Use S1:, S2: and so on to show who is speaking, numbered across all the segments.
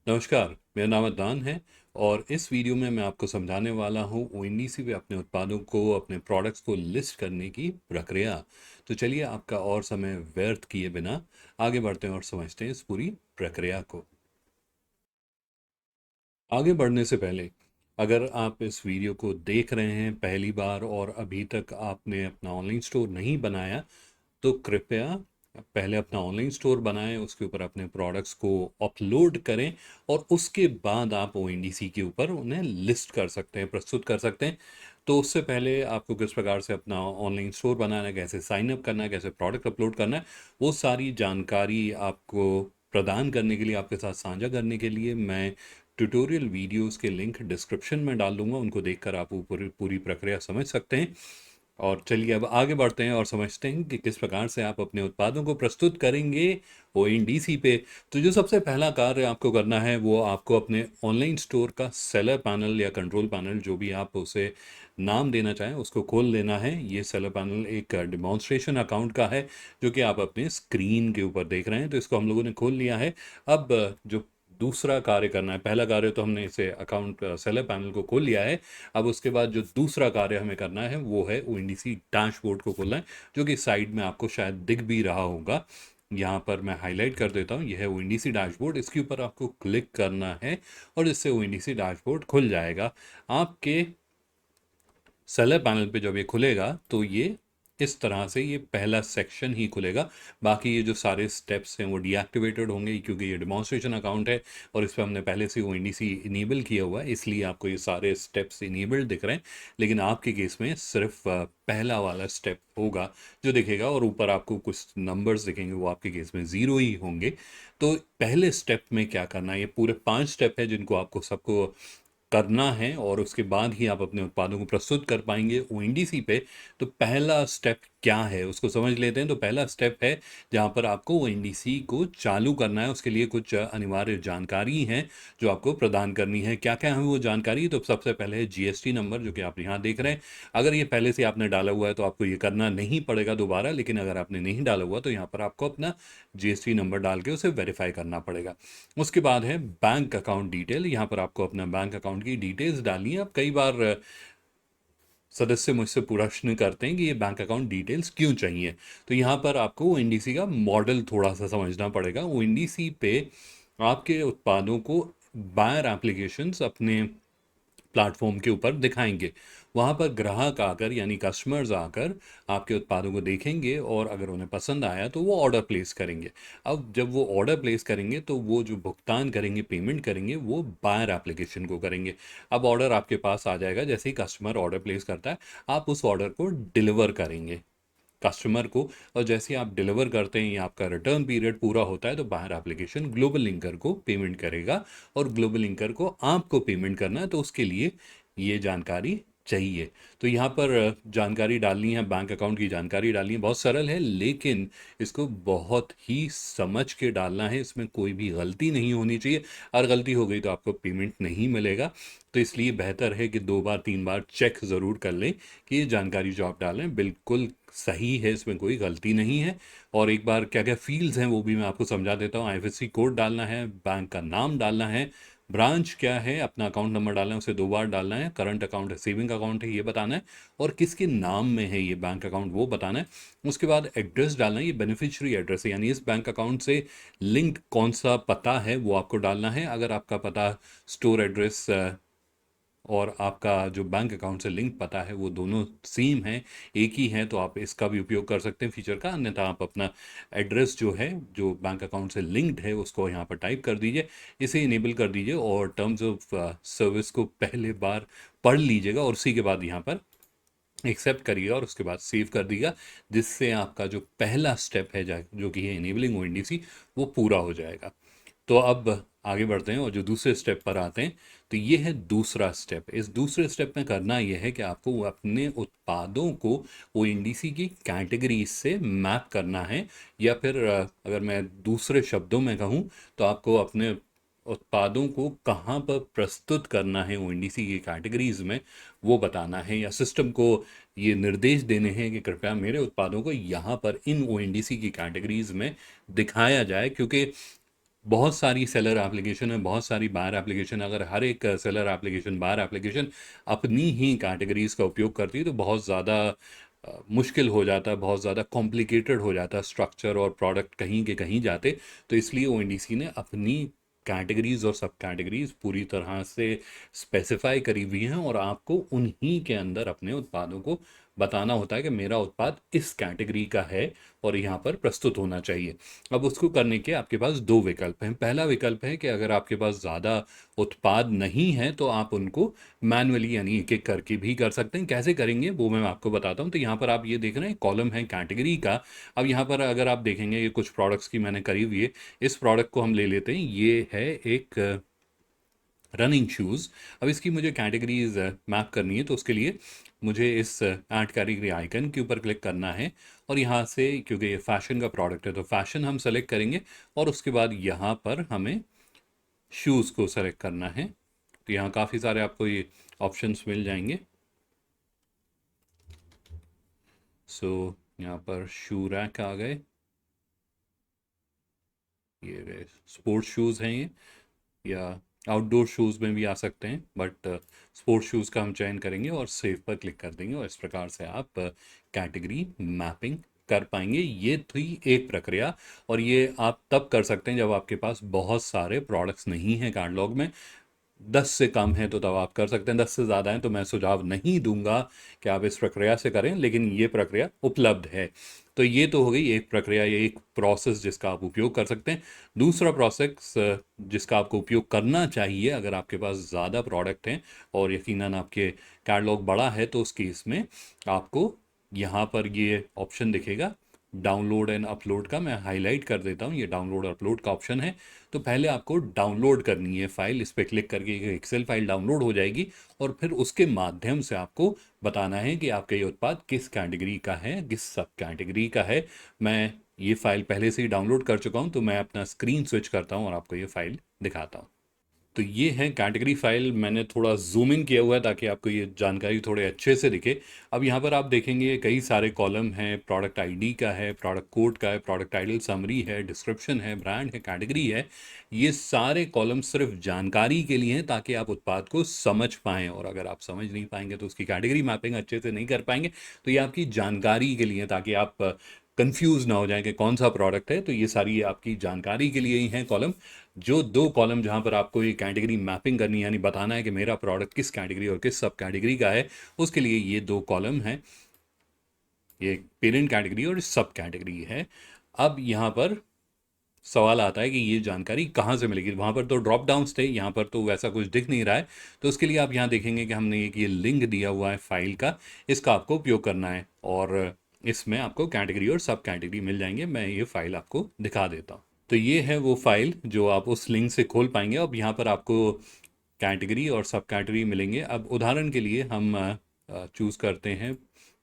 S1: नमस्कार, मेरा नाम अदनान है और इस वीडियो में मैं आपको समझाने वाला हूँ ओएनडीसी पे अपने उत्पादों को, अपने प्रोडक्ट्स को लिस्ट करने की प्रक्रिया। तो चलिए आपका और समय व्यर्थ किए बिना आगे बढ़ते हैं और समझते हैं इस पूरी प्रक्रिया को। आगे बढ़ने से पहले अगर आप इस वीडियो को देख रहे हैं पहली बार और अभी तक आपने अपना ऑनलाइन स्टोर नहीं बनाया, तो कृपया पहले अपना ऑनलाइन स्टोर बनाएं, उसके ऊपर अपने प्रोडक्ट्स को अपलोड करें और उसके बाद आप ओएनडीसी के ऊपर उन्हें लिस्ट कर सकते हैं, प्रस्तुत कर सकते हैं। तो उससे पहले आपको किस प्रकार से अपना ऑनलाइन स्टोर बनाना है, कैसे साइन अप करना है, कैसे प्रोडक्ट अपलोड करना है, वो सारी जानकारी आपको प्रदान करने के लिए, आपके साथ साझा करने के लिए मैं ट्यूटोरियल वीडियोस के लिंक डिस्क्रिप्शन में डाल दूंगा। उनको देखकर आप वो पूरी पूरी प्रक्रिया समझ सकते हैं। और चलिए अब आगे बढ़ते हैं और समझते हैं कि किस प्रकार से आप अपने उत्पादों को प्रस्तुत करेंगे ओएनडीसी पे। तो जो सबसे पहला कार्य आपको करना है वो आपको अपने ऑनलाइन स्टोर का सेलर पैनल या कंट्रोल पैनल, जो भी आप उसे नाम देना चाहें, उसको खोल लेना है। ये सेलर पैनल एक डिमॉन्स्ट्रेशन अकाउंट का है जो कि आप अपने स्क्रीन के ऊपर देख रहे हैं। तो इसको हम लोगों ने खोल लिया है। अब जो दूसरा कार्य करना है, पहला कार्य तो हमने इसे अकाउंट सेलर पैनल को खोल लिया है। अब उसके बाद जो दूसरा कार्य हमें करना है वो है ओएनडीसी डैशबोर्ड को खोलना है, जो कि साइड में आपको शायद दिख भी रहा होगा। यहाँ पर मैं हाईलाइट कर देता हूँ, यह है ओएनडीसी डैशबोर्ड। इसके ऊपर आपको क्लिक करना है और इससे ओएनडीसी डैशबोर्ड खुल जाएगा आपके सेलर पैनल पे। जब ये खुलेगा तो ये इस तरह से ये पहला सेक्शन ही खुलेगा। बाकी ये जो सारे स्टेप्स हैं वो डीएक्टिवेटेड होंगे, क्योंकि ये डिमॉन्स्ट्रेशन अकाउंट है और इस पर हमने पहले से ओएनडीसी इनेबल किया हुआ है, इसलिए आपको ये सारे स्टेप्स इनेबल्ड दिख रहे हैं। लेकिन आपके केस में सिर्फ पहला वाला स्टेप होगा जो दिखेगा, और ऊपर आपको कुछ नंबर्स दिखेंगे, वो आपके केस में ज़ीरो ही होंगे। तो पहले स्टेप में क्या करना है, ये पूरे 5 स्टेप है जिनको आपको सबको करना है और उसके बाद ही आप अपने उत्पादों को प्रस्तुत कर पाएंगे ओएनडीसी पे। तो पहला स्टेप क्या है उसको समझ लेते हैं। तो पहला स्टेप है जहां पर आपको ओएनडीसी को चालू करना है। उसके लिए कुछ अनिवार्य जानकारी है जो आपको प्रदान करनी है। क्या क्या है वो जानकारी? तो सबसे पहले है जीएसटी नंबर, जो कि आप यहाँ देख रहे हैं। अगर ये पहले से आपने डाला हुआ है तो आपको ये करना नहीं पड़ेगा दोबारा, लेकिन अगर आपने नहीं डाला हुआ तो यहाँ पर आपको अपना जीएसटी नंबर डाल के उसे वेरीफाई करना पड़ेगा। उसके बाद है बैंक अकाउंट डिटेल। यहाँ पर आपको अपना बैंक अकाउंट की डिटेल्स डालनी है। अब कई बार सदस्य मुझसे प्रश्न करते हैं कि ये बैंक अकाउंट डिटेल्स क्यों चाहिए। तो यहाँ पर आपको ओएनडीसी का मॉडल थोड़ा सा समझना पड़ेगा। ओएनडीसी पे आपके उत्पादों को बायर एप्लीकेशंस अपने प्लेटफॉर्म के ऊपर दिखाएंगे। वहाँ पर ग्राहक आकर, यानी कस्टमर्स आकर आपके उत्पादों को देखेंगे और अगर उन्हें पसंद आया तो वो ऑर्डर प्लेस करेंगे। अब जब वो ऑर्डर प्लेस करेंगे तो वो जो भुगतान करेंगे, पेमेंट करेंगे, वो बायर एप्लीकेशन को करेंगे। अब ऑर्डर आपके पास आ जाएगा। जैसे ही कस्टमर ऑर्डर प्लेस करता है, आप उस ऑर्डर को डिलीवर करेंगे कस्टमर को। और जैसे आप डिलीवर करते हैं या आपका रिटर्न पीरियड पूरा होता है तो बाहर एप्लीकेशन ग्लोबल लिंकर को पेमेंट करेगा और ग्लोबल लिंकर को आपको पेमेंट करना है। तो उसके लिए ये जानकारी चाहिए। तो यहाँ पर जानकारी डालनी है, बैंक अकाउंट की जानकारी डालनी है। बहुत सरल है, लेकिन इसको बहुत ही समझ के डालना है। इसमें कोई भी गलती नहीं होनी चाहिए। अगर गलती हो गई तो आपको पेमेंट नहीं मिलेगा। तो इसलिए बेहतर है कि 2 बार 3 बार चेक ज़रूर कर लें कि ये जानकारी जो आप डालें बिल्कुल सही है, इसमें कोई गलती नहीं है। और एक बार क्या क्या फील्ड्स हैं वो भी मैं आपको समझा देता हूँ। आईएफएससी कोड डालना है, बैंक का नाम डालना है, ब्रांच क्या है, अपना अकाउंट नंबर डालना है, उसे 2 बार डालना है, करंट अकाउंट है, सेविंग अकाउंट है, ये बताना है, और किसके नाम में है ये बैंक अकाउंट वो बताना है। उसके बाद एड्रेस डालना है। ये बेनिफिशियरी एड्रेस है, यानी इस बैंक अकाउंट से लिंक्ड कौन सा पता है वो आपको डालना है। अगर आपका पता, स्टोर एड्रेस और आपका जो बैंक अकाउंट से लिंक पता है वो दोनों सेम है, एक ही है, तो आप इसका भी उपयोग कर सकते हैं फीचर का। अन्यथा आप अपना एड्रेस जो है, जो बैंक अकाउंट से लिंक्ड है, उसको यहाँ पर टाइप कर दीजिए, इसे इनेबल कर दीजिए और टर्म्स ऑफ सर्विस को पहले बार पढ़ लीजिएगा और उसी के बाद यहाँ पर एक्सेप्ट करिएगा और उसके बाद सेव कर दीजिएगा, जिससे आपका जो पहला स्टेप है जो कि है इनेबलिंग ओएनडीसी, वो पूरा हो जाएगा। तो अब आगे बढ़ते हैं और जो दूसरे स्टेप पर आते हैं। तो ये है दूसरा स्टेप। इस दूसरे स्टेप में करना यह है कि आपको अपने उत्पादों को ओएनडीसी की कैटेगरी से मैप करना है, या फिर अगर मैं दूसरे शब्दों में कहूँ तो आपको अपने उत्पादों को कहाँ पर प्रस्तुत करना है ओएनडीसी की कैटेगरीज में, वो बताना है, या सिस्टम को ये निर्देश देने हैं कि कृपया मेरे उत्पादों को यहाँ पर इन ओएनडीसी की कैटेगरीज में दिखाया जाए। क्योंकि बहुत सारी सेलर एप्लीकेशन है, बहुत सारी बायर एप्लीकेशन। अगर हर एक सेलर एप्लीकेशन, बायर एप्लीकेशन अपनी ही कैटेगरीज का उपयोग करती है तो बहुत ज़्यादा मुश्किल हो जाता है, बहुत ज़्यादा कॉम्प्लिकेटेड हो जाता है स्ट्रक्चर, और प्रोडक्ट कहीं के कहीं जाते। तो इसलिए ओएनडीसी ने अपनी कैटेगरीज और सब कैटेगरीज पूरी तरह से स्पेसिफाई करी हुई हैं, और आपको उन्हीं के अंदर अपने उत्पादों को बताना होता है कि मेरा उत्पाद इस कैटेगरी का है और यहाँ पर प्रस्तुत होना चाहिए। अब उसको करने के आपके पास दो विकल्प हैं। पहला विकल्प है कि अगर आपके पास ज़्यादा उत्पाद नहीं है तो आप उनको मैनुअली यानी एक एक करके भी कर सकते हैं। कैसे करेंगे वो मैं आपको बताता हूँ। तो यहाँ पर आप ये देख रहे हैं कॉलम है कैटेगरी का। अब यहाँ पर अगर आप देखेंगे ये कुछ प्रोडक्ट्स की मैंने करी हुई है। इस प्रोडक्ट को हम ले लेते हैं, ये है एक रनिंग शूज़। अब इसकी मुझे कैटेगरीज मैप करनी है, तो उसके लिए मुझे इस ऐड कैटेगरी आइकन के ऊपर क्लिक करना है, और यहाँ से क्योंकि ये फैशन का प्रोडक्ट है तो फैशन हम सेलेक्ट करेंगे, और उसके बाद यहाँ पर हमें शूज़ को सेलेक्ट करना है। तो यहाँ काफ़ी सारे आपको ये ऑप्शंस मिल जाएंगे। सो यहाँ पर शू रैक आ गए, ये गए स्पोर्ट्स शूज़ हैं ये, या आउटडोर शूज़ में भी आ सकते हैं, बट स्पोर्ट्स शूज़ का हम चयन करेंगे और सेव पर क्लिक कर देंगे, और इस प्रकार से आप कैटेगरी मैपिंग कर पाएंगे। ये थी एक प्रक्रिया, और ये आप तब कर सकते हैं जब आपके पास बहुत सारे प्रोडक्ट्स नहीं हैं कैटलॉग में। 10 से कम है तो तब आप कर सकते हैं, 10 से ज़्यादा है तो मैं सुझाव नहीं दूंगा कि आप इस प्रक्रिया से करें, लेकिन ये प्रक्रिया उपलब्ध है। तो ये तो हो गई एक प्रक्रिया, ये एक प्रोसेस जिसका आप उपयोग कर सकते हैं। दूसरा प्रोसेस जिसका आपको उपयोग करना चाहिए अगर आपके पास ज़्यादा प्रोडक्ट हैं और यकीनन आपके कैटलॉग बड़ा है, तो उस केस में आपको यहाँ पर ये ऑप्शन दिखेगा डाउनलोड एंड अपलोड का। मैं हाईलाइट कर देता हूँ, ये डाउनलोड अपलोड का ऑप्शन है। तो पहले आपको डाउनलोड करनी है फाइल, इस पर क्लिक करके एक एक्सेल फाइल डाउनलोड हो जाएगी, और फिर उसके माध्यम से आपको बताना है कि आपका ये उत्पाद किस कैटेगरी का है, किस सब कैटेगरी का है। मैं ये फाइल पहले से ही डाउनलोड कर चुका हूँ, तो मैं अपना स्क्रीन स्विच करता हूँ और आपको ये फाइल दिखाता हूँ। तो ये है कैटेगरी फाइल, मैंने थोड़ा जूम इन किया हुआ है ताकि आपको ये जानकारी थोड़े अच्छे से दिखे। अब यहाँ पर आप देखेंगे कई सारे कॉलम हैं, प्रोडक्ट आईडी का है, प्रोडक्ट कोड का है, प्रोडक्ट टाइटल समरी है, डिस्क्रिप्शन है, ब्रांड है, कैटेगरी है। ये सारे कॉलम सिर्फ जानकारी के लिए हैं ताकि आप उत्पाद को समझ पाएँ, और अगर आप समझ नहीं पाएंगे तो उसकी कैटेगरी मैपिंग अच्छे से नहीं कर पाएंगे। तो ये आपकी जानकारी के लिए, ताकि आप कंफ्यूज ना हो जाए कि कौन सा प्रोडक्ट है। तो ये सारी आपकी जानकारी के लिए ही हैं कॉलम। जो दो कॉलम जहां पर आपको ये कैटेगरी मैपिंग करनी है, यानी बताना है कि मेरा प्रोडक्ट किस कैटेगरी और किस सब कैटेगरी का है, उसके लिए ये दो कॉलम हैं, ये पेरेंट कैटेगरी और सब कैटेगरी है। अब यहाँ पर सवाल आता है कि ये जानकारी कहाँ से मिलेगी। वहाँ पर तो ड्रॉप डाउन्स थे, यहाँ पर तो वैसा कुछ दिख नहीं रहा है। तो उसके लिए आप यहाँ देखेंगे कि हमने एक ये लिंक दिया हुआ है फाइल का, इसका आपको उपयोग करना है, और इसमें आपको कैटेगरी और सब कैटेगरी मिल जाएंगे। मैं ये फाइल आपको दिखा देता हूँ। तो ये है वो फाइल जो आप उस लिंक से खोल पाएंगे। अब यहाँ पर आपको कैटेगरी और सब कैटेगरी मिलेंगे। अब उदाहरण के लिए हम चूज़ करते हैं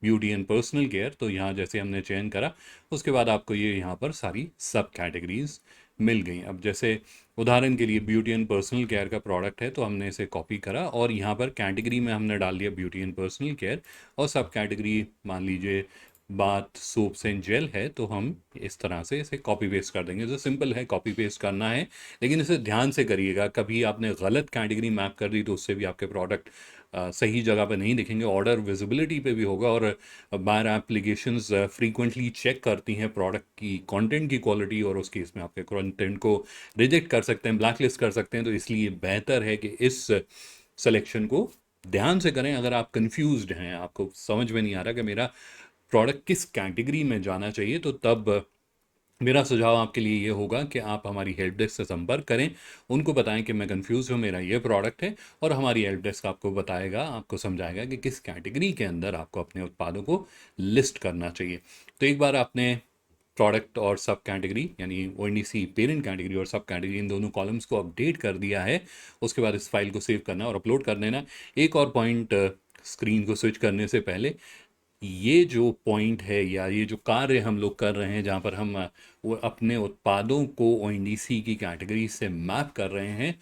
S1: ब्यूटी एंड पर्सनल केयर। तो यहाँ जैसे हमने चयन करा, उसके बाद आपको ये यहाँ पर सारी सब कैटेगरीज मिल गई। अब जैसे उदाहरण के लिए ब्यूटी एंड पर्सनल केयर का प्रोडक्ट है, तो हमने इसे कॉपी करा और यहाँ पर कैटेगरी में हमने डाल दिया ब्यूटी एंड पर्सनल केयर, और सब कैटेगरी मान लीजिए बाथ सोप्स एंड जेल है, तो हम इस तरह से इसे कॉपी पेस्ट कर देंगे। जो सिंपल है, कॉपी पेस्ट करना है, लेकिन इसे ध्यान से करिएगा। कभी आपने गलत कैटेगरी मैप कर दी तो उससे भी आपके प्रोडक्ट सही जगह पे नहीं दिखेंगे, ऑर्डर विजिबिलिटी पे भी होगा। और बायर एप्लीकेशंस फ्रीक्वेंटली चेक करती हैं प्रोडक्ट की कंटेंट की क्वालिटी, और उसके इसमें आपके कंटेंट को रिजेक्ट कर सकते हैं, ब्लैक लिस्ट कर सकते हैं। तो इसलिए बेहतर है कि इस सिलेक्शन को ध्यान से करें। अगर आप कंफ्यूज्ड हैं, आपको समझ में नहीं आ रहा कि मेरा प्रोडक्ट किस कैटेगरी में जाना चाहिए, तो तब मेरा सुझाव आपके लिए ये होगा कि आप हमारी हेल्प डेस्क से संपर्क करें, उनको बताएं कि मैं कंफ्यूज हूँ, मेरा ये प्रोडक्ट है, और हमारी हेल्प डेस्क आपको बताएगा, आपको समझाएगा कि किस कैटेगरी के अंदर आपको अपने उत्पादों को लिस्ट करना चाहिए। तो एक बार आपने प्रोडक्ट और सब कैटेगरी यानी ओएनडीसी पेरेंट कैटेगरी और सब कैटेगरी, इन दोनों कॉलम्स को अपडेट कर दिया है, उसके बाद इस फाइल को सेव करना और अपलोड कर देना। एक और पॉइंट, स्क्रीन को स्विच करने से पहले, ये जो पॉइंट है या ये जो कार्य हम लोग कर रहे हैं, जहाँ पर हम वो अपने उत्पादों को ओएनडीसी की कैटेगरी से मैप कर रहे हैं,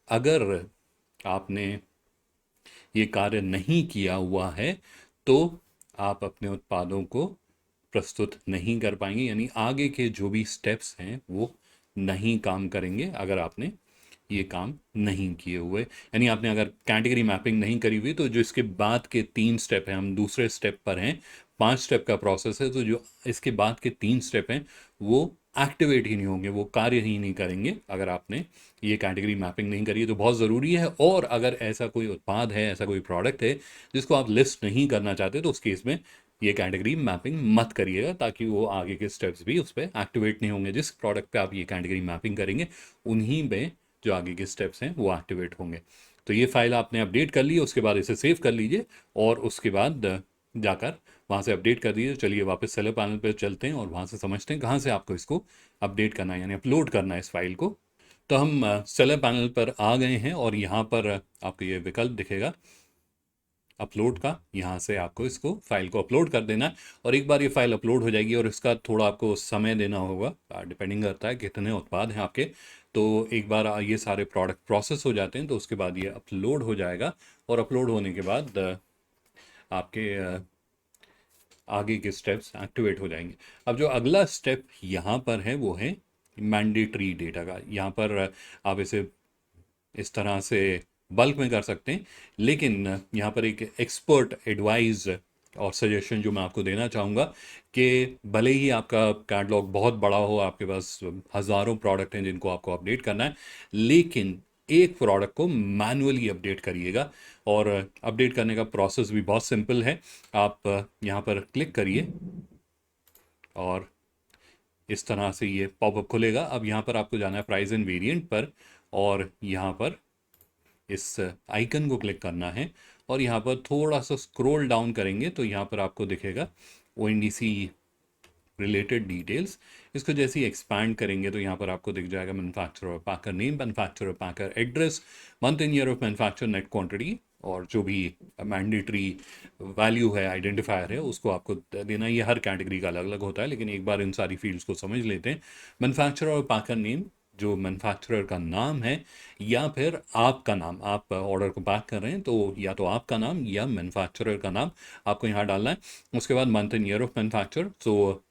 S1: अगर आपने ये कार्य नहीं किया हुआ है तो आप अपने उत्पादों को प्रस्तुत नहीं कर पाएंगे, यानी आगे के जो भी स्टेप्स हैं वो नहीं काम करेंगे अगर आपने ये काम नहीं किए हुए। यानी आपने अगर कैटेगरी मैपिंग नहीं करी हुई, तो जो इसके बाद के 3 स्टेप हैं, हम दूसरे स्टेप पर हैं, 5 स्टेप का प्रोसेस है, तो जो इसके बाद के 3 स्टेप हैं वो एक्टिवेट ही नहीं होंगे, वो कार्य ही नहीं करेंगे अगर आपने ये कैटेगरी मैपिंग नहीं करी है। तो बहुत ज़रूरी है। और अगर ऐसा कोई उत्पाद है, ऐसा कोई प्रोडक्ट है जिसको आप लिस्ट नहीं करना चाहते, तो उस केस में ये कैटेगरी मैपिंग मत करिएगा, ताकि वो आगे के स्टेप्स भी उस पर एक्टिवेट नहीं होंगे। जिस प्रोडक्ट पे आप ये कैटेगरी मैपिंग करेंगे उन्हीं में जो आगे के स्टेप्स हैं वो एक्टिवेट होंगे। तो ये फाइल आपने अपडेट कर ली, उसके बाद इसे सेव कर लीजिए और उसके बाद जाकर वहाँ से अपडेट कर दीजिए। चलिए वापस सेलर पैनल पर चलते हैं और वहाँ से समझते हैं कहाँ से आपको इसको अपडेट करना है, यानी अपलोड करना है इस फाइल को। तो हम सेलर पैनल पर आ गए हैं और यहाँ पर आपको ये विकल्प दिखेगा अपलोड का। यहाँ से आपको इसको फाइल को अपलोड कर देना है और एक बार ये फाइल अपलोड हो जाएगी, और इसका थोड़ा आपको समय देना होगा, डिपेंडिंग करता है कितने उत्पाद हैं आपके। तो एक बार ये सारे प्रोडक्ट प्रोसेस हो जाते हैं तो उसके बाद ये अपलोड हो जाएगा, और अपलोड होने के बाद आपके आगे के स्टेप्स एक्टिवेट हो जाएंगे। अब जो अगला स्टेप यहाँ पर है वो है मैंडेटरी डेटा का। यहाँ पर आप इसे इस तरह से बल्क में कर सकते हैं, लेकिन यहाँ पर एक एक्सपर्ट एडवाइस और सजेशन जो मैं आपको देना चाहूँगा कि भले ही आपका कैटलॉग बहुत बड़ा हो, आपके पास हज़ारों प्रोडक्ट हैं जिनको आपको अपडेट करना है, लेकिन एक प्रोडक्ट को मैनुअली अपडेट करिएगा। और अपडेट करने का प्रोसेस भी बहुत सिंपल है। आप यहाँ पर क्लिक करिए और इस तरह से ये पॉपअप खुलेगा। अब यहाँ पर आपको जाना है प्राइस एंड वेरिएंट पर, और यहाँ पर इस आइकन को क्लिक करना है और यहाँ पर थोड़ा सा स्क्रॉल डाउन करेंगे तो यहाँ पर आपको दिखेगा ONDC रिलेटेड डिटेल्स। इसको जैसे ही एक्सपैंड करेंगे तो यहाँ पर आपको दिख जाएगा manufacturer packer name, manufacturer packer address, month and year of manufacture, net quantity, और जो भी मैंडेटरी वैल्यू है, आइडेंटिफायर है, उसको आपको देना। ये हर कैटेगरी का अलग अलग होता है, लेकिन एक बार इन सारी फील्ड्स को समझ लेते हैं। मैन्युफैक्चरर और पैकर नेम जो मैन्युफैक्चरर का नाम है, या फिर आपका नाम, आप ऑर्डर को पैक कर रहे हैं तो या तो आपका नाम या मैन्युफैक्चरर का नाम आपको यहाँ डालना है। उसके बाद month and year of manufacture, तो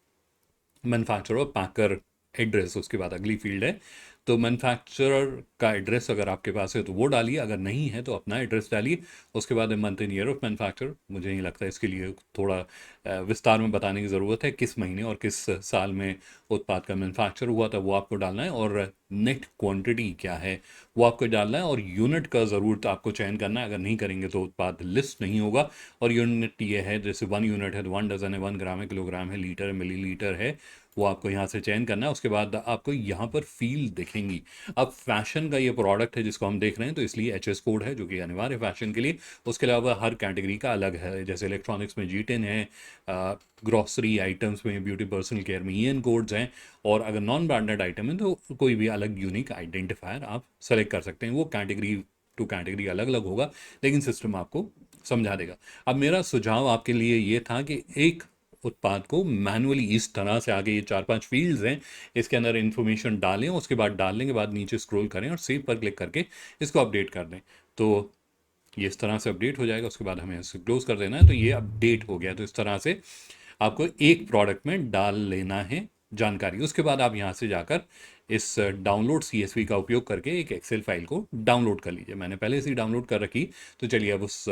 S1: मैन्युफैक्चरर पैकर एड्रेस उसके बाद अगली फील्ड है। तो मैन्युफैक्चरर का एड्रेस अगर आपके पास है तो वो डालिए, अगर नहीं है तो अपना एड्रेस डालिए। उसके बाद month and year of manufacture, मुझे नहीं लगता इसके लिए थोड़ा विस्तार में बताने की ज़रूरत है, किस महीने और किस साल में उत्पाद का मैन्युफैक्चर हुआ था वो आपको डालना है। और नेट क्वांटिटी क्या है वो आपको डालना है, और यूनिट का ज़रूर आपको चयन करना है, अगर नहीं करेंगे तो उत्पाद लिस्ट नहीं होगा। और यूनिट ये है, जैसे 1 यूनिट है तो 1 डज़न है, 1 ग्राम है, किलोग्राम है, लीटर है, मिलीलीटर है, वो आपको यहाँ से चयन करना है। उसके बाद आपको यहाँ पर फील्ड दिखेंगी। अब फैशन का ये प्रोडक्ट है जिसको हम देख रहे हैं, तो इसलिए HS कोड है जो कि अनिवार्य है फैशन के लिए। उसके अलावा हर कैटेगरी का अलग है, जैसे इलेक्ट्रॉनिक्स में G10 है, ग्रॉसरी आइटम्स में, ब्यूटी पर्सनल केयर में EN कोड्स हैं, और अगर नॉन ब्रांडेड आइटम है तो कोई भी अलग यूनिक आइडेंटिफायर आप सेलेक्ट कर सकते हैं। वो कैटेगरी टू कैटेगरी अलग अलग होगा, लेकिन सिस्टम आपको समझा देगा। अब मेरा सुझाव आपके लिए ये था कि एक उत्पाद को मैनुअली इस तरह से, आगे ये 4-5 फील्ड्स हैं, इसके अंदर इन्फॉर्मेशन डालें, उसके बाद डालने के बाद नीचे स्क्रॉल करें और सेव पर क्लिक करके इसको अपडेट कर दें। तो ये इस तरह से अपडेट हो जाएगा। उसके बाद हमें इसे क्लोज कर देना है, तो ये अपडेट हो गया। तो इस तरह से आपको एक प्रोडक्ट में डाल लेना है जानकारी। उसके बाद आप यहाँ से जाकर इस डाउनलोड CSV का उपयोग करके एक एक्सेल फाइल को डाउनलोड कर लीजिए। मैंने पहले से ही डाउनलोड कर रखी, तो चलिए अब उस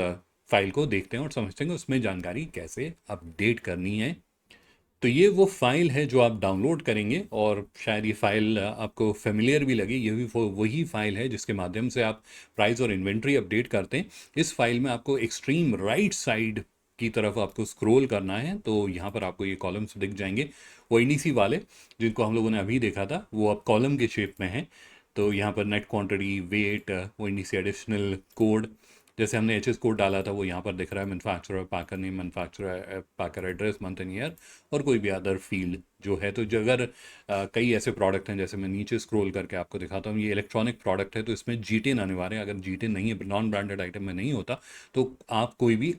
S1: फाइल को देखते हैं और समझते हैं उसमें जानकारी कैसे अपडेट करनी है। तो ये वो फाइल है जो आप डाउनलोड करेंगे, और शायद ये फाइल आपको फेमिलियर भी लगे। ये भी वही फाइल है जिसके माध्यम से आप प्राइस और इन्वेंट्री अपडेट करते हैं। इस फाइल में आपको एक्सट्रीम राइट साइड की तरफ आपको स्क्रॉल करना है, तो यहाँ पर आपको ये कॉलम्स दिख जाएंगे। ONDC वाले जिनको हम लोगों ने अभी देखा था वो अब कॉलम के शेप में है। तो यहाँ पर net quantity, weight, ONDC additional code, जैसे हमने HS कोड डाला था वो यहाँ पर दिख रहा है। Manufacturer packer name, manufacturer packer address, month and year, और कोई भी अदर फील्ड जो है। तो जो अगर कई ऐसे प्रोडक्ट हैं, जैसे मैं नीचे स्क्रॉल करके आपको दिखाता हूँ, ये इलेक्ट्रॉनिक प्रोडक्ट है तो इसमें G10 अनिवार्य है। अगर G10 नहीं है, नॉन ब्रांडेड आइटम में नहीं होता, तो आप कोई भी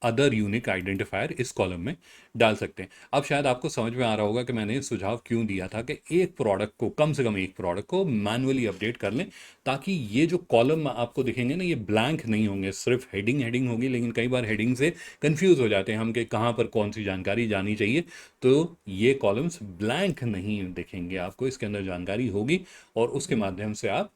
S1: अदर यूनिक आइडेंटिफायर इस कॉलम में डाल सकते हैं। अब शायद आपको समझ में आ रहा होगा कि मैंने सुझाव क्यों दिया था कि एक प्रोडक्ट को, कम से कम एक प्रोडक्ट को मैनुअली अपडेट कर लें, ताकि ये जो कॉलम आपको दिखेंगे ना, ये ब्लैंक नहीं होंगे, सिर्फ हेडिंग हेडिंग होगी। लेकिन कई बार हेडिंग से कंफ्यूज हो जाते हैं हम कि कहाँ पर कौन सी जानकारी जानी चाहिए। तो ये कॉलम्स ब्लैंक नहीं दिखेंगे आपको, इसके अंदर जानकारी होगी और उसके माध्यम से आप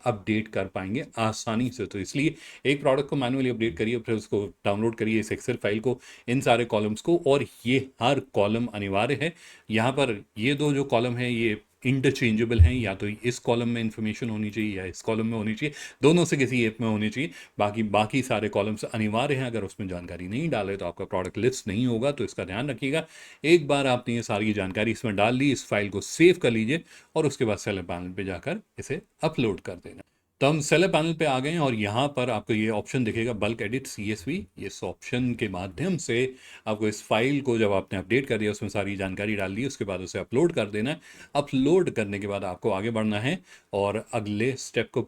S1: अपडेट कर पाएंगे आसानी से। तो इसलिए एक प्रोडक्ट को मैनुअली अपडेट करिए, फिर उसको डाउनलोड करिए, इस एक्सेल फाइल को, इन सारे कॉलम्स को, और ये हर कॉलम अनिवार्य है। यहाँ पर ये दो जो कॉलम है ये इंटरचेंजेबल हैं, या तो इस कॉलम में इंफॉर्मेशन होनी चाहिए या इस कॉलम में होनी चाहिए, दोनों से किसी एक में होनी चाहिए। बाकी बाकी सारे कॉलम्स अनिवार्य हैं, अगर उसमें जानकारी नहीं डाले तो आपका प्रोडक्ट लिस्ट नहीं होगा, तो इसका ध्यान रखिएगा। एक बार आपने ये सारी जानकारी इसमें डाल ली, इस फाइल को सेव कर लीजिए और उसके बाद सेलर पैनल पे जाकर इसे अपलोड कर देना। तो हम सेलर पैनल पे आ गए हैं और यहाँ पर आपको ये ऑप्शन दिखेगा, बल्क एडिट CSV। इस ऑप्शन के माध्यम से आपको इस फाइल को, जब आपने अपडेट कर दिया, उसमें सारी जानकारी डाल दी, उसके बाद उसे अपलोड कर देना है। अपलोड करने के बाद आपको आगे बढ़ना है और अगले स्टेप को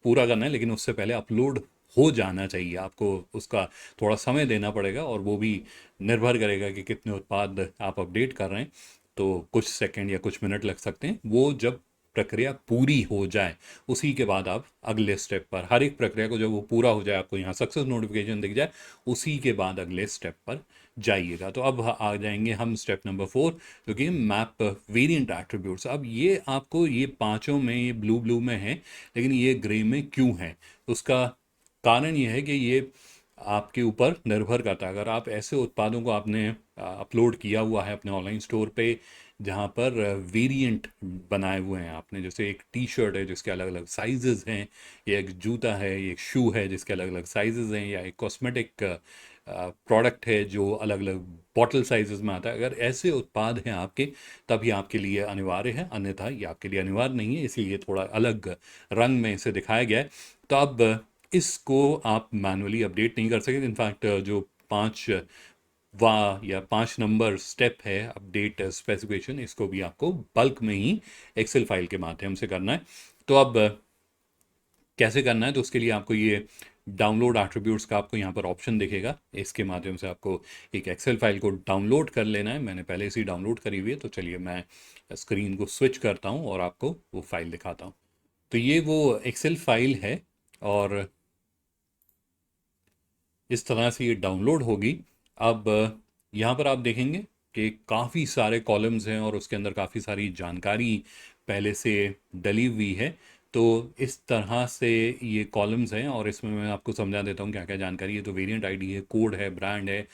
S1: पूरा करना है, लेकिन उससे पहले अपलोड हो जाना चाहिए। आपको उसका थोड़ा समय देना पड़ेगा और वो भी निर्भर करेगा कि कितने उत्पाद आप अपडेट कर रहे हैं। तो कुछ सेकंड या कुछ मिनट लग सकते हैं। वो जब प्रक्रिया पूरी हो जाए उसी के बाद आप अगले स्टेप पर, हर एक प्रक्रिया को जब वो पूरा हो जाए, आपको यहाँ सक्सेस नोटिफिकेशन दिख जाए, उसी के बाद अगले स्टेप पर जाइएगा। तो अब आ जाएंगे हम स्टेप नंबर 4, जो कि मैप वेरिएंट एट्रीब्यूट्स। अब ये आपको, ये पांचों में ये ब्लू ब्लू में है, लेकिन ये ग्रे में क्यों है? उसका कारण ये है कि ये आपके ऊपर निर्भर करता है। अगर आप ऐसे उत्पादों को आपने अपलोड किया हुआ है अपने ऑनलाइन स्टोर पे जहाँ पर वेरिएंट बनाए हुए हैं आपने, जैसे एक टी शर्ट है जिसके अलग अलग साइजेस हैं, या एक जूता है, एक शू है जिसके अलग अलग साइजेस हैं, या एक कॉस्मेटिक प्रोडक्ट है जो अलग अलग बॉटल साइजेस में आता है, अगर ऐसे उत्पाद हैं आपके, तभी आपके लिए अनिवार्य है, अन्यथा ये आपके लिए अनिवार्य नहीं है। इसलिए थोड़ा अलग रंग में इसे दिखाया गया है। तो अब इसको आप मैनुअली अपडेट नहीं कर सकते। इनफैक्ट जो 5 वाह या 5 नंबर स्टेप है अपडेट स्पेसिफिकेशन, इसको भी आपको बल्क में ही एक्सेल फाइल के माध्यम से करना है। तो अब कैसे करना है? तो उसके लिए आपको ये डाउनलोड एट्रीब्यूट्स का आपको यहाँ पर ऑप्शन दिखेगा, इसके माध्यम से आपको एक एक्सेल फाइल को डाउनलोड कर लेना है। मैंने पहले से ही डाउनलोड करी हुई है, तो चलिए मैं स्क्रीन को स्विच करता हूँ और आपको वो फाइल दिखाता हूँ। तो ये वो एक्सेल फाइल है और इस तरह से ये डाउनलोड होगी। अब यहाँ पर आप देखेंगे कि काफ़ी सारे कॉलम्स हैं और उसके अंदर काफ़ी सारी जानकारी पहले से डली हुई है। तो इस तरह से ये कॉलम्स हैं और इसमें मैं आपको समझा देता हूँ क्या क्या जानकारी है। तो वेरिएंट आईडी है, कोड है, ब्रांड है,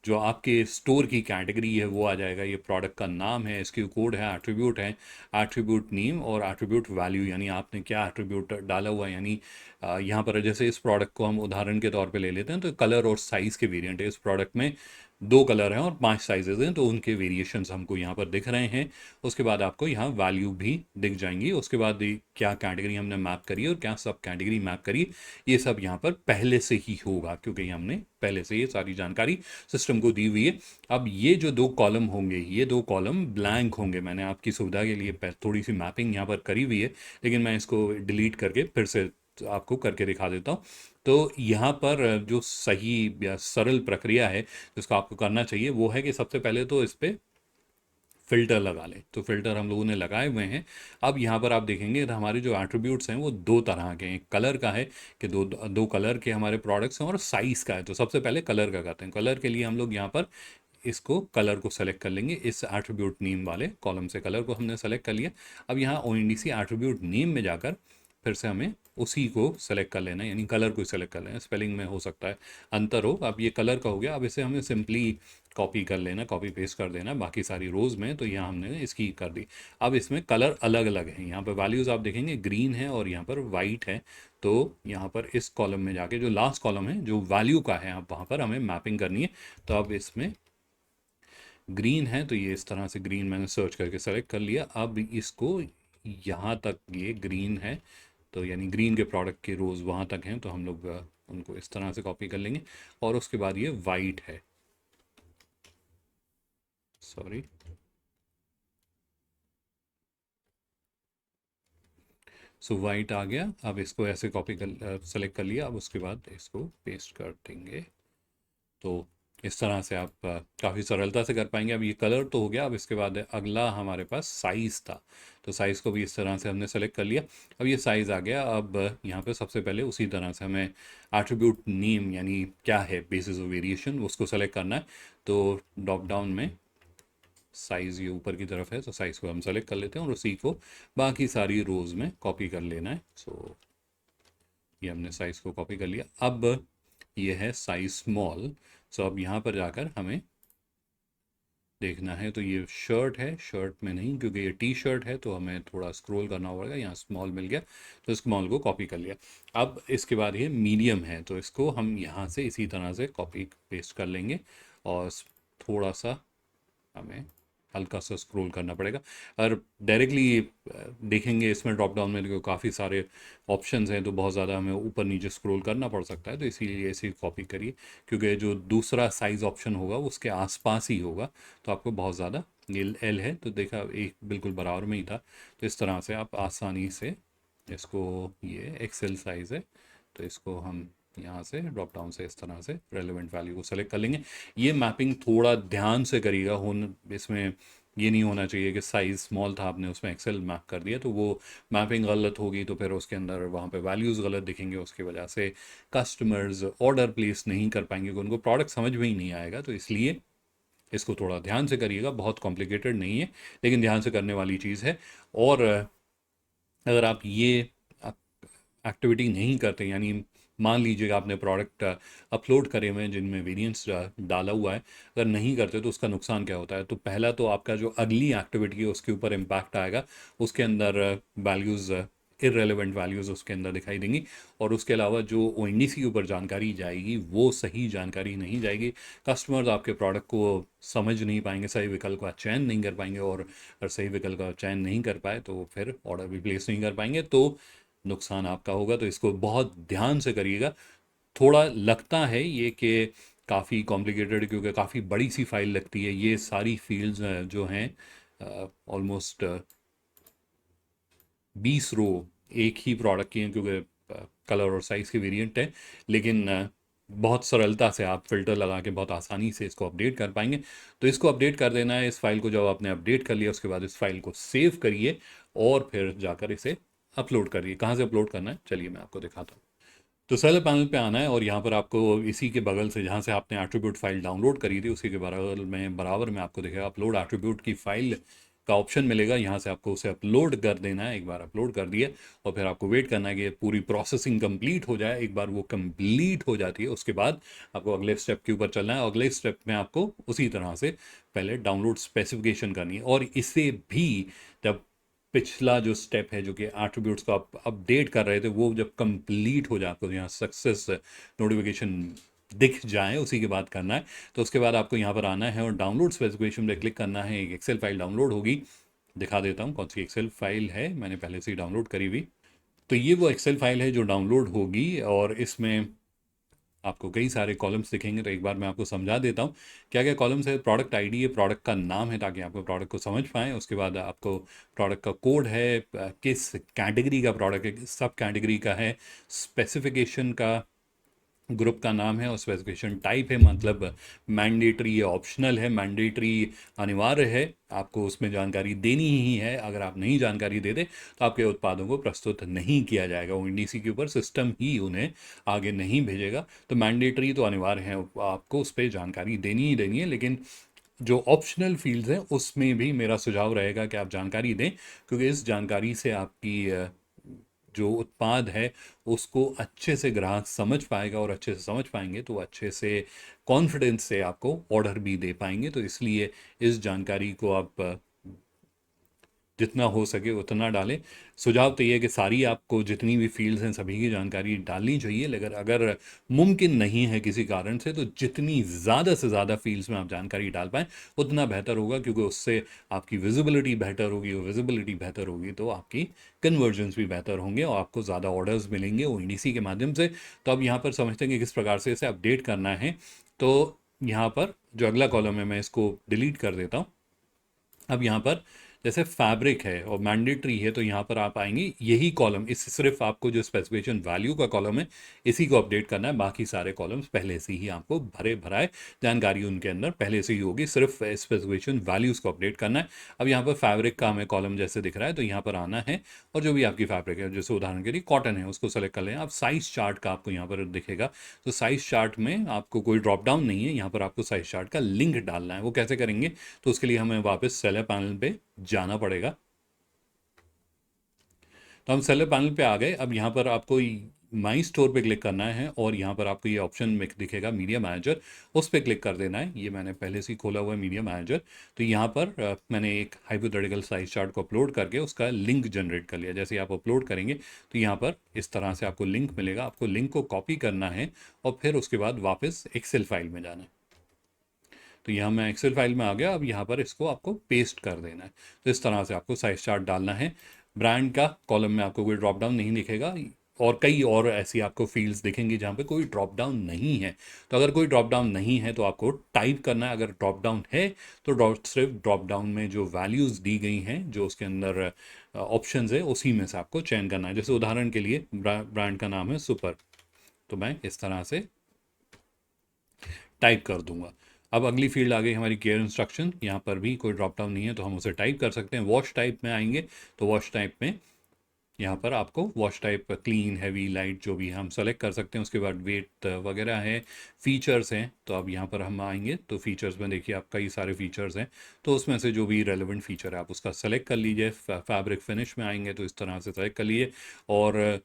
S1: जो आपके स्टोर की कैटेगरी है वो आ जाएगा, ये प्रोडक्ट का नाम है, SKU कोड है, एट्रीब्यूट नेम और एट्रीब्यूट वैल्यू, यानी आपने क्या एट्रीब्यूट डाला हुआ है। यानी यहाँ पर जैसे इस प्रोडक्ट को हम उदाहरण के तौर पे ले लेते हैं, तो कलर और साइज़ के वेरिएंट है। इस प्रोडक्ट में 2 कलर हैं और 5 साइजेज हैं, तो उनके वेरिएशंस हमको यहाँ पर दिख रहे हैं। उसके बाद आपको यहाँ वैल्यू भी दिख जाएंगी। उसके बाद क्या कैटेगरी हमने मैप करी है और क्या सब कैटेगरी मैप करी, ये सब यहाँ पर पहले से ही होगा, क्योंकि हमने पहले से ये सारी जानकारी सिस्टम को दी हुई है। अब ये जो 2 कॉलम होंगे, ये 2 कॉलम ब्लैंक होंगे। मैंने आपकी सुविधा के लिए थोड़ी सी मैपिंग यहाँ पर करी हुई है, लेकिन मैं इसको डिलीट करके फिर से आपको करके दिखा देता हूँ। तो यहाँ पर जो सही या सरल प्रक्रिया है जिसको आपको करना चाहिए, वो है कि सबसे पहले तो इस पर फ़िल्टर लगा लें। तो फ़िल्टर हम लोगों ने लगाए हुए हैं। अब यहाँ पर आप देखेंगे तो हमारे जो एट्रीब्यूट्स हैं वो 2 तरह के हैं। एक कलर का है कि दो दो कलर के हमारे प्रोडक्ट्स हैं, और साइज़ का है। तो सबसे पहले कलर का करते हैं। कलर के लिए हम लोग यहाँ पर इसको, कलर को सेलेक्ट कर लेंगे। इस एट्रीब्यूट नेम वाले कॉलम से कलर को हमने सेलेक्ट कर लिया। अब यहाँ ONDC एट्रीब्यूट नेम में जाकर फिर से हमें उसी को सेलेक्ट कर लेना है, यानी कलर को सेलेक्ट कर लेना है। स्पेलिंग में हो सकता है अंतर हो। अब ये कलर का हो गया। अब इसे हमें सिंपली कॉपी कर लेना, कॉपी पेस्ट कर देना बाकी सारी रोज़ में। तो यहाँ हमने इसकी कर दी। अब इसमें कलर अलग अलग हैं। यहाँ पर वैल्यूज़ आप देखेंगे ग्रीन है और यहाँ पर वाइट है। तो यहाँ पर इस कॉलम में जाके जो लास्ट कॉलम है जो वैल्यू का है, अब वहाँ पर हमें मैपिंग करनी है। तो अब इसमें ग्रीन है, तो ये इस तरह से ग्रीन मैंने सर्च करके सेलेक्ट कर लिया। अब इसको यहाँ तक ये ग्रीन है, तो यानी ग्रीन के प्रोडक्ट के रोज़ वहाँ तक हैं, तो हम लोग उनको इस तरह से कॉपी कर लेंगे। और उसके बाद ये वाइट है, सॉरी, सो वाइट आ गया। अब इसको ऐसे कॉपी कर सेलेक्ट कर लिया। अब उसके बाद इसको पेस्ट कर देंगे। तो इस तरह से आप काफ़ी सरलता से कर पाएंगे। अब ये कलर तो हो गया, अब इसके बाद अगला हमारे पास साइज़ था। तो साइज़ को भी इस तरह से हमने सेलेक्ट कर लिया। अब ये साइज़ आ गया। अब यहाँ पे सबसे पहले उसी तरह से हमें एट्रीब्यूट नेम यानी क्या है बेसिस ऑफ वेरिएशन उसको सेलेक्ट करना है। तो ड्रॉप डाउन में साइज़ ये ऊपर की तरफ है, तो साइज़ को हम सेलेक्ट कर लेते हैं और उसी को बाकी सारी रोज़ में कॉपी कर लेना है। सो ये हमने साइज़ को कॉपी कर लिया। अब ये है साइज़ स्मॉल। सो अब यहाँ पर जाकर हमें देखना है, तो ये शर्ट है, शर्ट में नहीं क्योंकि ये टी शर्ट है, तो हमें थोड़ा स्क्रॉल करना पड़ेगा। यहाँ स्मॉल मिल गया, तो स्मॉल को कॉपी कर लिया। अब इसके बाद ये मीडियम है, तो इसको हम यहाँ से इसी तरह से कॉपी पेस्ट कर लेंगे और थोड़ा सा हमें हल्का सा स्क्रॉल करना पड़ेगा। और डायरेक्टली देखेंगे इसमें ड्रॉप डाउन में देखो काफ़ी सारे ऑप्शंस हैं, तो बहुत ज़्यादा हमें ऊपर नीचे स्क्रॉल करना पड़ सकता है, तो इसीलिए ऐसे कॉपी करिए क्योंकि जो दूसरा साइज़ ऑप्शन होगा उसके आसपास ही होगा, तो आपको बहुत ज़्यादा ये एल है तो देखा एक बिल्कुल बराबर में ही था, तो इस तरह से आप आसानी से इसको, ये एक्सेल साइज़ है तो इसको हम यहाँ से ड्रॉप डाउन से इस तरह से रेलेवेंट वैल्यू को सेलेक्ट कर लेंगे। ये मैपिंग थोड़ा ध्यान से करिएगा, इसमें ये नहीं होना चाहिए कि साइज़ स्मॉल था आपने उसमें एक्सेल मैप कर दिया तो वो मैपिंग गलत होगी, तो फिर उसके अंदर वहाँ पे वैल्यूज़ गलत दिखेंगे, उसकी वजह से कस्टमर्स ऑर्डर प्लेस नहीं कर पाएंगे, उनको प्रोडक्ट समझ में ही नहीं आएगा। तो इसलिए इसको थोड़ा ध्यान से करिएगा, बहुत कॉम्प्लिकेटेड नहीं है लेकिन ध्यान से करने वाली चीज़ है। और अगर आप ये एक्टिविटी नहीं करते, यानी मान लीजिएगा आपने प्रोडक्ट अपलोड करे हुए हैं जिनमें वेरिएंस डाला हुआ है, अगर नहीं करते तो उसका नुकसान क्या होता है। तो पहला तो आपका जो अगली एक्टिविटी है उसके ऊपर इम्पैक्ट आएगा, उसके अंदर वैल्यूज़ इररेलेवेंट वैल्यूज़ उसके अंदर दिखाई देंगी, और उसके अलावा जो ओएनडीसी के ऊपर जानकारी जाएगी वो सही जानकारी नहीं जाएगी। कस्टमर्स आपके प्रोडक्ट को समझ नहीं पाएंगे, सही विकल्प का चयन नहीं कर पाएंगे, और अगर सही विकल्प का चयन नहीं कर पाए तो फिर ऑर्डर भी प्लेस नहीं कर पाएंगे, तो नुकसान आपका होगा। तो इसको बहुत ध्यान से करिएगा। थोड़ा लगता है ये कि काफ़ी कॉम्प्लिकेटेड क्योंकि काफ़ी बड़ी सी फाइल लगती है, ये सारी फील्ड्स जो हैं ऑलमोस्ट 20 रो एक ही प्रोडक्ट की हैं क्योंकि कलर और साइज़ के वेरिएंट हैं, लेकिन बहुत सरलता से आप फिल्टर लगा के बहुत आसानी से इसको अपडेट कर पाएंगे। तो इसको अपडेट कर देना है। इस फाइल को जब आपने अपडेट कर लिया उसके बाद इस फाइल को सेव करिए और फिर जाकर इसे अपलोड करिए। कहाँ से अपलोड करना है चलिए मैं आपको दिखाता हूँ। तो सेलर पैनल पे आना है और यहाँ पर आपको इसी के बगल से जहाँ से आपने एट्रीब्यूट फाइल डाउनलोड करी थी उसी के बराबर में आपको दिखेगा अपलोड एट्रीब्यूट की फाइल का ऑप्शन मिलेगा। यहाँ से आपको उसे अपलोड कर देना है। एक बार अपलोड कर दिए और फिर आपको वेट करना है कि पूरी प्रोसेसिंग कंप्लीट हो जाए। एक बार वो कंप्लीट हो जाती है उसके बाद आपको अगले स्टेप के ऊपर चलना है। अगले स्टेप में आपको उसी तरह से पहले डाउनलोड स्पेसिफिकेशन करनी है, और इसे भी जब पिछला जो स्टेप है जो कि एट्रीब्यूट्स को आप अपडेट कर रहे थे वो जब कंप्लीट हो जाए, आपको यहाँ सक्सेस नोटिफिकेशन दिख जाए उसी के बाद करना है। तो उसके बाद आपको यहाँ पर आना है और डाउनलोड स्पेसिफिकेशन पे क्लिक करना है। एक एक्सेल फाइल डाउनलोड होगी, दिखा देता हूँ कौन सी एक्सेल फाइल है, मैंने पहले से ही डाउनलोड करी हुई। तो ये वो एक्सेल फाइल है जो डाउनलोड होगी और इसमें आपको कई सारे कॉलम्स दिखेंगे। तो एक बार मैं आपको समझा देता हूँ क्या क्या कॉलम्स है। प्रोडक्ट आईडी है, प्रोडक्ट का नाम है ताकि आपको प्रोडक्ट को समझ पाएँ। उसके बाद आपको प्रोडक्ट का कोड है, किस कैटेगरी का प्रोडक्ट है, सब कैटेगरी का है, स्पेसिफिकेशन का ग्रुप का नाम है और स्पेसिफिकेशन टाइप है, मतलब मैंडेटरी या ऑप्शनल है। मैंडेटरी अनिवार्य है, आपको उसमें जानकारी देनी ही है। अगर आप नहीं जानकारी देते तो आपके उत्पादों को प्रस्तुत नहीं किया जाएगा, ओएनडीसी के ऊपर सिस्टम ही उन्हें आगे नहीं भेजेगा। तो मैंडेटरी तो अनिवार्य है, आपको उस पर जानकारी देनी ही देनी है, लेकिन जो ऑप्शनल फील्ड्स हैं उसमें भी मेरा सुझाव रहेगा कि आप जानकारी दें, क्योंकि इस जानकारी से आपकी जो उत्पाद है उसको अच्छे से ग्राहक समझ पाएगा, और अच्छे से समझ पाएंगे तो अच्छे से कॉन्फिडेंस से आपको ऑर्डर भी दे पाएंगे। तो इसलिए इस जानकारी को आप जितना हो सके उतना डालें। सुझाव तो ये है कि सारी आपको जितनी भी फील्ड्स हैं सभी की जानकारी डालनी चाहिए, लेकिन अगर मुमकिन नहीं है किसी कारण से तो जितनी ज़्यादा से ज़्यादा फील्ड्स में आप जानकारी डाल पाएँ उतना बेहतर होगा, क्योंकि उससे आपकी विजिबिलिटी बेहतर होगी, और विजिबिलिटी बेहतर होगी तो आपकी कन्वर्जन्स भी बेहतर होंगे और आपको ज़्यादा ऑर्डर्स मिलेंगे ओएनडीसी के माध्यम से। तो अब यहाँ पर समझते हैं कि किस प्रकार से इसे अपडेट करना है। तो यहाँ पर जो अगला कॉलम है मैं इसको डिलीट कर देता हूँ। अब यहाँ पर जैसे फैब्रिक है और मैंडेटरी है, तो यहाँ पर आप आएंगे, यही कॉलम, इस सिर्फ आपको जो स्पेसिफिकेशन वैल्यू का कॉलम है इसी को अपडेट करना है। बाकी सारे कॉलम्स पहले से ही आपको भराए जानकारी उनके अंदर पहले से ही होगी, सिर्फ स्पेसिफिकेशन वैल्यूज़ को अपडेट करना है। अब यहाँ पर फैब्रिक का हमें कॉलम जैसे दिख रहा है, तो यहाँ पर आना है और जो भी आपकी फैब्रिक है, जैसे उदाहरण के लिए कॉटन है, उसको सेलेक्ट कर लें। अब साइज चार्ट का आपको यहाँ पर दिखेगा, तो साइज चार्ट में आपको कोई ड्रॉप डाउन नहीं है, यहाँ पर आपको साइज चार्ट का लिंक डालना है। वो कैसे करेंगे, तो उसके लिए हमें वापस सेलर पैनल पे जाना पड़ेगा। तो हम सेलर पैनल पे आ गए। अब यहाँ पर आपको माई स्टोर पे क्लिक करना है और यहाँ पर आपको ये ऑप्शन में दिखेगा मीडिया मैनेजर, उस पर क्लिक कर देना है। ये मैंने पहले से ही खोला हुआ है मीडिया मैनेजर। तो यहाँ पर मैंने एक हाइपोथेटिकल साइज चार्ट को अपलोड करके उसका लिंक जनरेट कर लिया। जैसे आप अपलोड करेंगे तो यहाँ पर इस तरह से आपको लिंक मिलेगा, आपको लिंक को कॉपी करना है और फिर उसके बाद वापस एक्सेल फाइल में जाना है। तो यहाँ मैं एक्सेल फाइल में आ गया। अब यहाँ पर इसको आपको पेस्ट कर देना है। तो इस तरह से आपको साइज चार्ट डालना है। ब्रांड का कॉलम में आपको कोई ड्रॉप डाउन नहीं दिखेगा, और कई और ऐसी आपको फील्ड्स दिखेंगी जहाँ पे कोई ड्रॉप डाउन नहीं है। तो अगर कोई ड्रॉप डाउन नहीं है तो आपको टाइप करना है। अगर ड्रॉप डाउन है तो सिर्फ ड्रॉप डाउन में जो वैल्यूज़ दी गई हैं, जो उसके अंदर ऑप्शंस है, उसी में से आपको चयन करना है। जैसे उदाहरण के लिए ब्रांड का नाम है सुपर, तो मैं इस तरह से टाइप कर दूंगा। अब अगली फील्ड आ गई हमारी केयर इंस्ट्रक्शन। यहाँ पर भी कोई ड्रॉप डाउन नहीं है तो हम उसे टाइप कर सकते हैं। वॉश टाइप में आएंगे तो वॉश टाइप में यहाँ पर आपको wash type clean, heavy, light जो भी हम सेलेक्ट कर सकते हैं। उसके बाद वेट वगैरह है, फीचर्स हैं। तो अब यहाँ पर हम आएंगे तो फीचर्स में देखिए आप कई सारे फीचर्स हैं, तो उसमें से जो भी रेलेवेंट फीचर है आप उसका सेलेक्ट कर लीजिए। फैब्रिक फिनिश में आएंगे तो इस तरह से सेलेक्ट कर लीजिए। और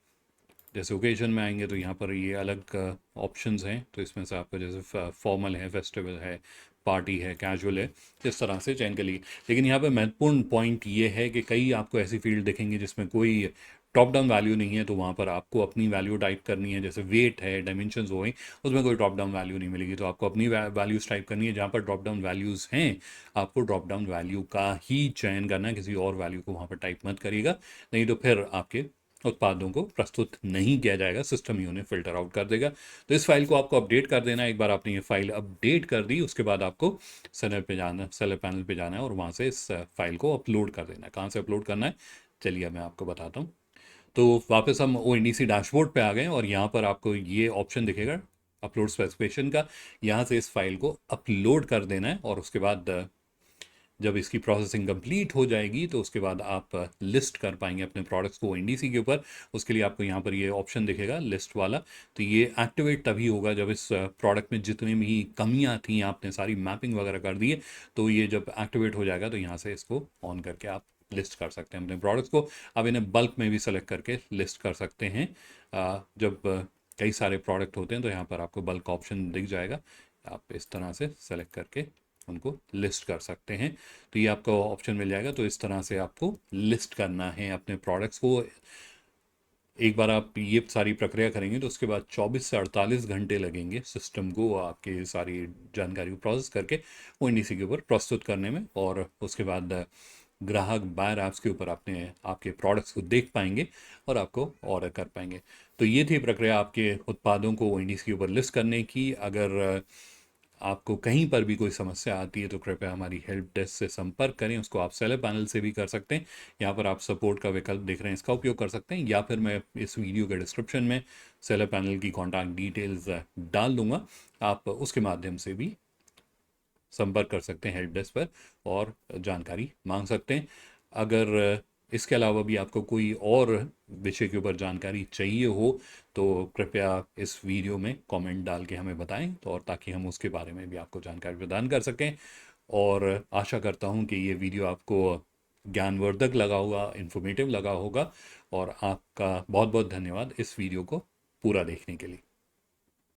S1: जैसे ओकेजन में आएंगे तो यहाँ पर ये अलग ऑप्शंस हैं, तो इसमें से आपका जैसे फॉर्मल है, फेस्टिवल है, पार्टी है, कैजुअल है, इस तरह से चयन कर लीजिए। लेकिन यहाँ पे महत्वपूर्ण पॉइंट ये है कि कई आपको ऐसी फील्ड दिखेंगी जिसमें कोई टॉप डाउन वैल्यू नहीं है, तो वहाँ पर आपको अपनी वैल्यू टाइप करनी है। जैसे वेट है, डायमेंशंस हो गई, उसमें कोई ड्रॉप डाउन वैल्यू नहीं मिलेगी, तो आपको अपनी वैल्यूज़ टाइप करनी है। जहाँ पर ड्रॉप डाउन वैल्यूज़ हैं आपको ड्रॉप डाउन वैल्यू का ही चयन करना है, किसी और वैल्यू को वहाँ पर टाइप मत करिएगा, नहीं तो फिर आपके उत्पादों को प्रस्तुत नहीं किया जाएगा, सिस्टम ही उन्हें फिल्टर आउट कर देगा। तो इस फाइल को आपको अपडेट कर देना है। एक बार आपने ये फाइल अपडेट कर दी, उसके बाद आपको सेलर पैनल पे जाना है और वहाँ से इस फाइल को अपलोड कर देना है। कहाँ से अपलोड करना है, चलिए मैं आपको बताता हूँ। तो वापस हम ONDC डैशबोर्ड पे आ गए और यहाँ पर आपको ये ऑप्शन दिखेगा अपलोड स्पेसिफिकेशन का। यहाँ से इस फाइल को अपलोड कर देना है और उसके बाद जब इसकी प्रोसेसिंग कंप्लीट हो जाएगी तो उसके बाद आप लिस्ट कर पाएंगे अपने प्रोडक्ट्स को ONDC के ऊपर। उसके लिए आपको यहाँ पर ये ऑप्शन दिखेगा लिस्ट वाला। तो ये एक्टिवेट तभी होगा जब इस प्रोडक्ट में जितनी भी कमियाँ थी आपने सारी मैपिंग वगैरह कर दी है, तो ये जब एक्टिवेट हो जाएगा तो यहाँ से इसको ऑन करके आप लिस्ट कर सकते हैं अपने प्रोडक्ट्स को। आप इन्हें बल्क में भी सेलेक्ट करके लिस्ट कर सकते हैं। जब कई सारे प्रोडक्ट होते हैं तो यहाँ पर आपको बल्क ऑप्शन दिख जाएगा, आप इस तरह से सेलेक्ट करके उनको लिस्ट कर सकते हैं। तो ये आपको ऑप्शन मिल जाएगा। तो इस तरह से आपको लिस्ट करना है अपने प्रोडक्ट्स को। एक बार आप ये सारी प्रक्रिया करेंगे तो उसके बाद 24 से 48 घंटे लगेंगे सिस्टम को आपके सारी जानकारी को प्रोसेस करके ONDC के ऊपर प्रस्तुत करने में, और उसके बाद ग्राहक बायर ऐप्स के ऊपर अपने आपके प्रोडक्ट्स को देख पाएंगे और आपको ऑर्डर कर पाएंगे। तो ये थी प्रक्रिया आपके उत्पादों को ONDC के ऊपर लिस्ट करने की। अगर आपको कहीं पर भी कोई समस्या आती है तो कृपया हमारी हेल्प डेस्क से संपर्क करें। उसको आप सेलर पैनल से भी कर सकते हैं, यहाँ पर आप सपोर्ट का विकल्प देख रहे हैं, इसका उपयोग कर सकते हैं, या फिर मैं इस वीडियो के डिस्क्रिप्शन में सेलर पैनल की कॉन्टैक्ट डिटेल्स डाल दूंगा। आप उसके माध्यम से भी संपर्क कर सकते हैं हेल्प डेस्क पर और जानकारी मांग सकते हैं। अगर इसके अलावा भी आपको कोई और विषय के ऊपर जानकारी चाहिए हो तो कृपया इस वीडियो में कमेंट डाल के हमें बताएं, तो और ताकि हम उसके बारे में भी आपको जानकारी प्रदान कर सकें। और आशा करता हूं कि ये वीडियो आपको ज्ञानवर्धक लगा होगा, इन्फॉर्मेटिव लगा होगा, और आपका बहुत बहुत धन्यवाद इस वीडियो को पूरा देखने के लिए।